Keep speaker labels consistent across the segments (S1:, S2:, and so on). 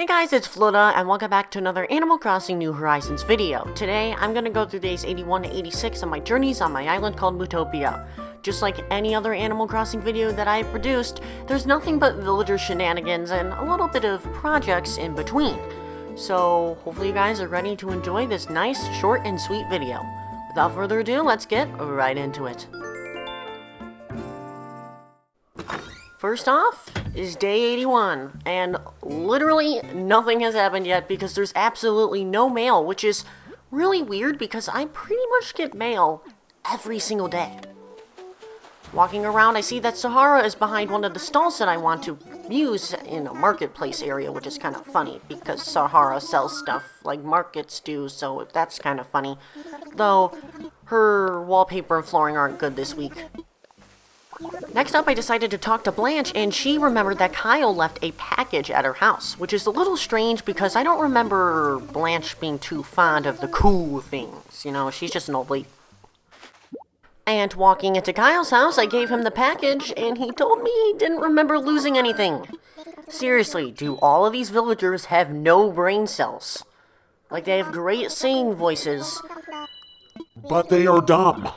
S1: Hey guys, it's Flutta, and welcome back to another Animal Crossing New Horizons video. Today, I'm gonna go through days 81 to 86 of my journeys on my island called Mootopia. Just like any other Animal Crossing video that I've produced, there's nothing but villager shenanigans and a little bit of projects in between. So, hopefully you guys are ready to enjoy this nice, short, and sweet video. Without further ado, let's get right into it. First off is day 81, and literally nothing has happened yet because there's absolutely no mail, which is really weird because I pretty much get mail every single day. Walking around, I see that Sahara is behind one of the stalls that I want to use in a marketplace area, which is kind of funny because Sahara sells stuff like markets do, so that's kind of funny. Though, her wallpaper and flooring aren't good this week. Next up, I decided to talk to Blanche, and she remembered that Kyle left a package at her house, which is a little strange because I don't remember Blanche being too fond of the cool things. You know, she's just an old lady. And walking into Kyle's house, I gave him the package, and he told me he didn't remember losing anything. Seriously, do all of these villagers have no brain cells? Like, they have great singing voices,
S2: but they are dumb.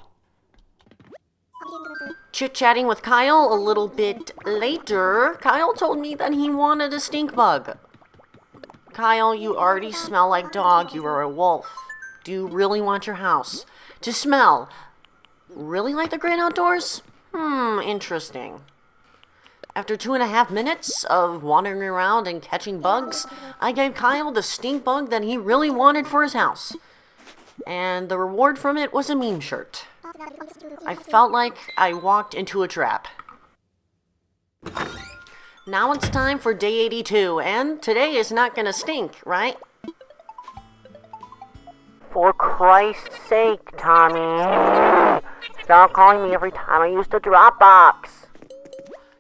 S1: Chit-chatting with Kyle a little bit later, Kyle told me that he wanted a stink bug. Kyle, you already smell like dog. You are a wolf. Do you really want your house to smell really like the great outdoors? Interesting. After 2.5 minutes of wandering around and catching bugs, I gave Kyle the stink bug that he really wanted for his house. And the reward from it was a meme shirt. I felt like I walked into a trap. Now it's time for day 82, and today is not gonna stink, right? For Christ's sake, Tommy. Stop calling me every time I use the Dropbox.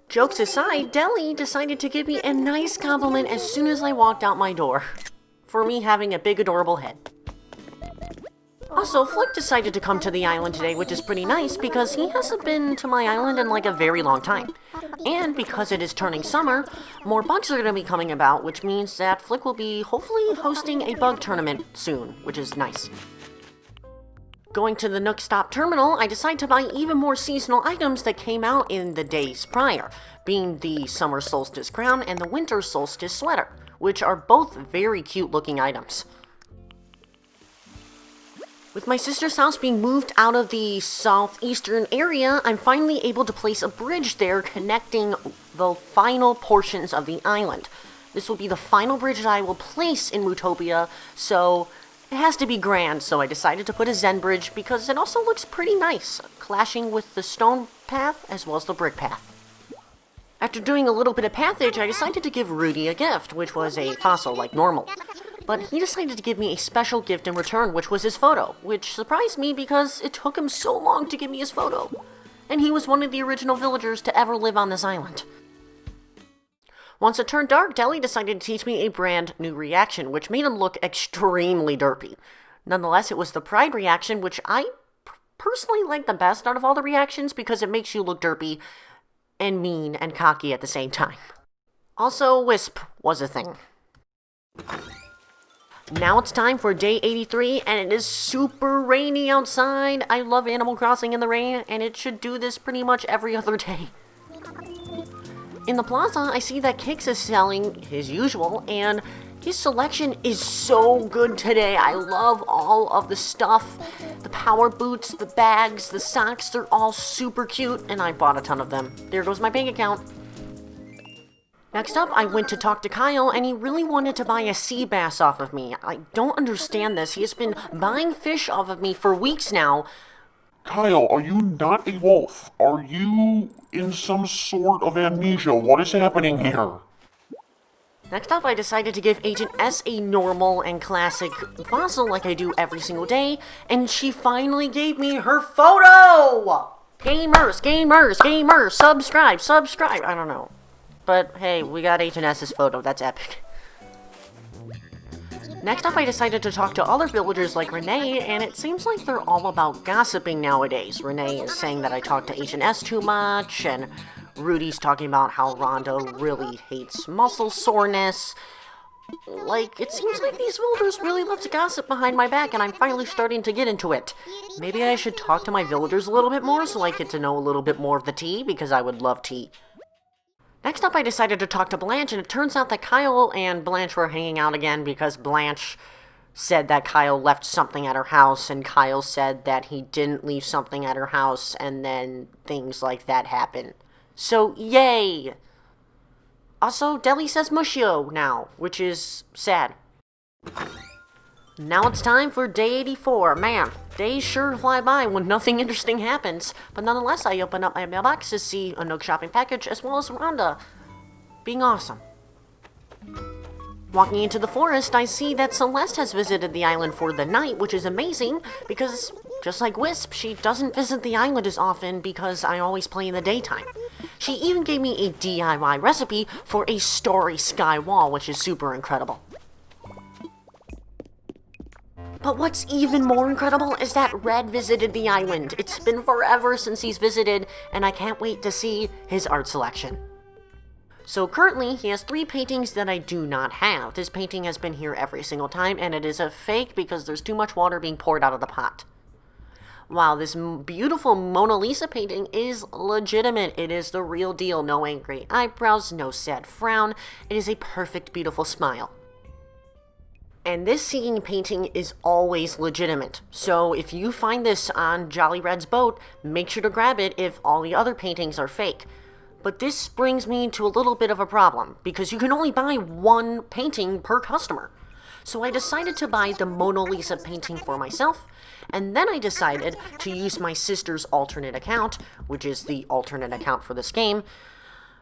S1: Jokes aside, Deli decided to give me a nice compliment as soon as I walked out my door. For me having a big adorable head. Also, Flick decided to come to the island today, which is pretty nice because he hasn't been to my island in like a very long time. And because it is turning summer, more bugs are going to be coming about, which means that Flick will be hopefully hosting a bug tournament soon, which is nice. Going to the Nook Stop terminal, I decided to buy even more seasonal items that came out in the days prior, being the summer solstice crown and the winter solstice sweater, which are both very cute looking items. With my sister's house being moved out of the southeastern area, I'm finally able to place a bridge there connecting the final portions of the island. This will be the final bridge that I will place in Mootopia, so it has to be grand, so I decided to put a Zen bridge because it also looks pretty nice, clashing with the stone path as well as the brick path. After doing a little bit of pathage, I decided to give Rudy a gift, which was a fossil like normal. But he decided to give me a special gift in return, which was his photo, which surprised me because it took him so long to give me his photo. And he was one of the original villagers to ever live on this island. Once it turned dark, Deli decided to teach me a brand new reaction, which made him look extremely derpy. Nonetheless, it was the pride reaction, which I personally like the best out of all the reactions because it makes you look derpy and mean and cocky at the same time. Also, Wisp was a thing. Now it's time for day 83, and it is super rainy outside. I love Animal Crossing in the rain, and it should do this pretty much every other day. In the plaza, I see that Kix is selling his usual, and his selection is so good today. I love all of the stuff. The power boots, the bags, the socks, they're all super cute, and I bought a ton of them. There goes my bank account. Next up, I went to talk to Kyle, and he really wanted to buy a sea bass off of me. I don't understand this. He has been buying fish off of me for weeks now.
S2: Kyle, are you not a wolf? Are you in some sort of amnesia? What is happening here?
S1: Next up, I decided to give Agent S a normal and classic fossil like I do every single day, and she finally gave me her photo! Gamers, subscribe, I don't know. But hey, we got H&S's photo, that's epic. Next up, I decided to talk to other villagers like Renee, and it seems like they're all about gossiping nowadays. Renee is saying that I talk to H&S too much, and Rudy's talking about how Rhonda really hates muscle soreness. Like, it seems like these villagers really love to gossip behind my back, and I'm finally starting to get into it. Maybe I should talk to my villagers a little bit more so I get to know a little bit more of the tea, because I would love tea. Next up, I decided to talk to Blanche, and it turns out that Kyle and Blanche were hanging out again because Blanche said that Kyle left something at her house, and Kyle said that he didn't leave something at her house, and then things like that happen. So, yay! Also, Deli says Mushio now, which is sad. Now it's time for day 84. Man, days sure fly by when nothing interesting happens. But nonetheless, I open up my mailbox to see a Nook shopping package as well as Rhonda being awesome. Walking into the forest, I see that Celeste has visited the island for the night, which is amazing because, just like Wisp, she doesn't visit the island as often because I always play in the daytime. She even gave me a DIY recipe for a starry sky wall, which is super incredible. But what's even more incredible is that Red visited the island. It's been forever since he's visited, and I can't wait to see his art selection. So currently, he has 3 paintings that I do not have. This painting has been here every single time, and it is a fake because there's too much water being poured out of the pot. Wow, this beautiful Mona Lisa painting is legitimate. It is the real deal. No angry eyebrows, no sad frown. It is a perfect, beautiful smile. And this singing painting is always legitimate. So if you find this on Jolly Red's boat, make sure to grab it if all the other paintings are fake. But this brings me to a little bit of a problem, because you can only buy 1 painting per customer. So I decided to buy the Mona Lisa painting for myself, and then I decided to use my sister's alternate account, which is the alternate account for this game,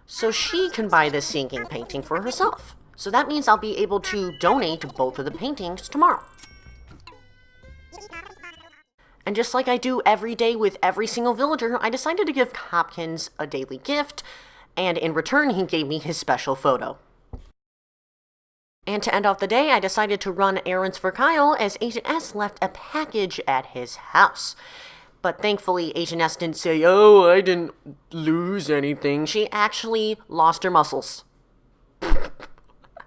S1: so she can buy this sinking painting for herself. So that means I'll be able to donate both of the paintings tomorrow. And just like I do every day with every single villager, I decided to give Hopkins a daily gift, and in return he gave me his special photo. And to end off the day, I decided to run errands for Kyle as Agent S left a package at his house. But thankfully, Agent S didn't say, "Oh, I didn't lose anything." She actually lost her muscles.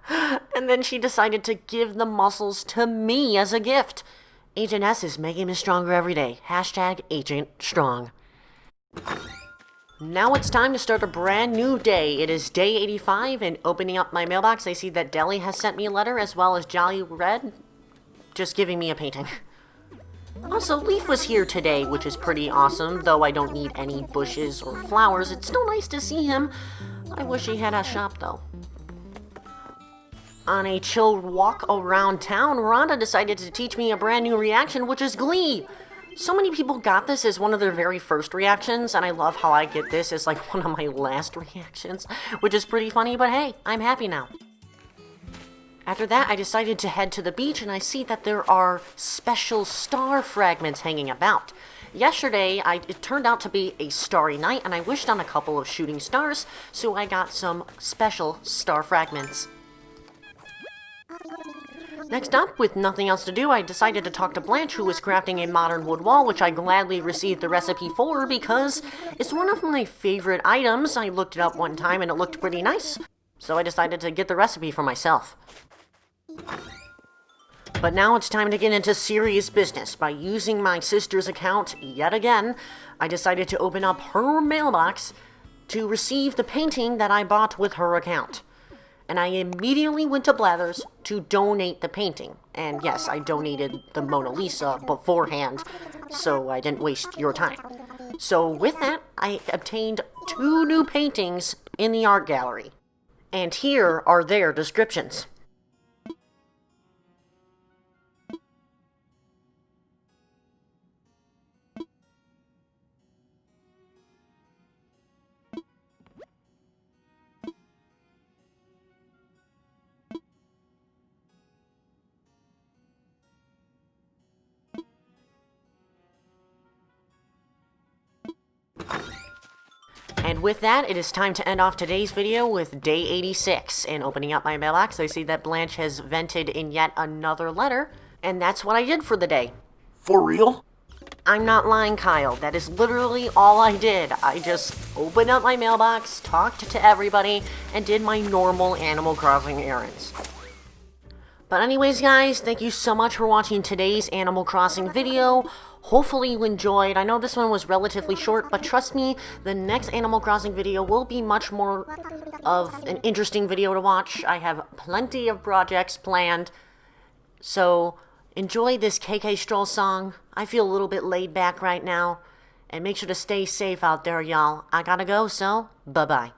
S1: And then she decided to give the muscles to me as a gift. Agent S is making me stronger every day. Hashtag Agent Strong. Now it's time to start a brand new day. It is day 85, and opening up my mailbox, I see that Deli has sent me a letter, as well as Jolly Red just giving me a painting. Also, Leaf was here today, which is pretty awesome. Though I don't need any bushes or flowers, it's still nice to see him. I wish he had a shop, though. On a chilled walk around town, Rhonda decided to teach me a brand new reaction, which is Glee. So many people got this as one of their very first reactions, and I love how I get this as like one of my last reactions, which is pretty funny, but hey, I'm happy now. After that, I decided to head to the beach, and I see that there are special star fragments hanging about. Yesterday, it turned out to be a starry night, and I wished on a couple of shooting stars, so I got some special star fragments. Next up, with nothing else to do, I decided to talk to Blanche, who was crafting a modern wood wall, which I gladly received the recipe for because it's one of my favorite items. I looked it up one time and it looked pretty nice, so I decided to get the recipe for myself. But now it's time to get into serious business. By using my sister's account yet again, I decided to open up her mailbox to receive the painting that I bought with her account. And I immediately went to Blathers to donate the painting. And yes, I donated the Mona Lisa beforehand, so I didn't waste your time. So with that, I obtained 2 new paintings in the art gallery. And here are their descriptions. And with that, it is time to end off today's video with day 86. And opening up my mailbox, I see that Blanche has vented in yet another letter, and that's what I did for the day.
S2: For real?
S1: I'm not lying, Kyle. That is literally all I did. I just opened up my mailbox, talked to everybody, and did my normal Animal Crossing errands. But anyways, guys, thank you so much for watching today's Animal Crossing video. Hopefully you enjoyed. I know this one was relatively short, but trust me, the next Animal Crossing video will be much more of an interesting video to watch. I have plenty of projects planned. So enjoy this KK Stroll song. I feel a little bit laid back right now. And make sure to stay safe out there, y'all. I gotta go, so bye-bye.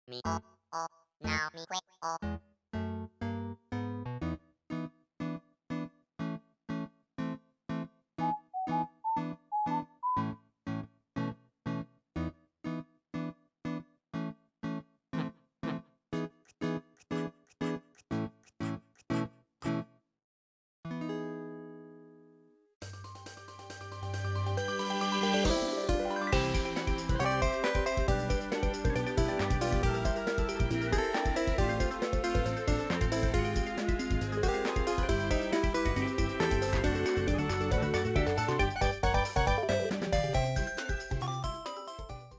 S1: Me now me quit